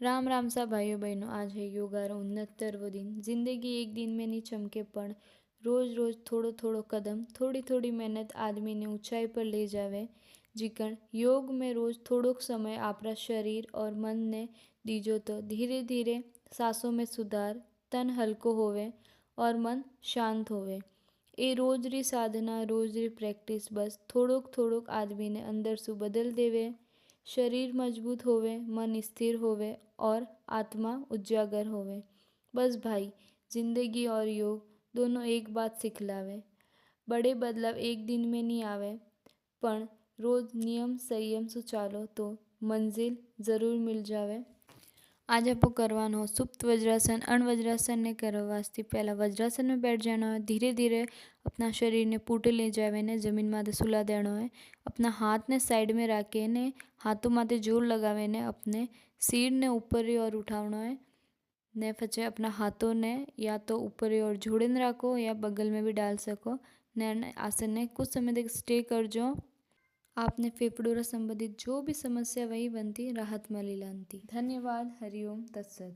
राम राम सा भाइयों बहनों, आज है योगा रो 69वां दिन। जिंदगी एक दिन में नहीं चमके, पण रोज रोज थोड़ो थोड़ो कदम, थोड़ी थोड़ी मेहनत आदमी ने ऊंचाई पर ले जावे। जिकण योग में रोज थोड़ो समय आपरा शरीर और मन ने दीजो तो धीरे धीरे सांसों में सुधार, तन हल्को होवे और मन शांत होवे। ए रोज री साधना, रोज री प्रैक्टिस बस थोड़ोक थोड़ोक आदमी ने अंदर सु बदल देवे। शरीर मजबूत होवे, मन स्थिर होवे और आत्मा उजागर होवे। बस भाई, जिंदगी और योग दोनों एक बात सिखलावे। बड़े बदलाव एक दिन में नहीं आवे, पण रोज नियम संयम से चालो तो मंजिल जरूर मिल जावे। आज आपको करवानो हो सुप्त वज्रासन। अण वज्रासन ने करवा वास्ते पहला वज्रासन में बैठ जाना है। धीरे धीरे अपना शरीर ने पूटे ले जावे ने जमीन माथे सुला देना है। अपना हाथ ने साइड में राखे ने हाथों माथे जोर लगावे ने अपने सिर ने ऊपर की ओर उठावनो है ने पछे अपना हाथों ने या तो ऊपर की ओर जोड़ीने राखो या बगल में भी डाल सको ने आसन ने कुछ समय तक स्टे करजो। आपने फेफड़ों संबंधित जो भी समस्या वही बनती राहत मिली लानती। धन्यवाद। हरिओम तत्सत।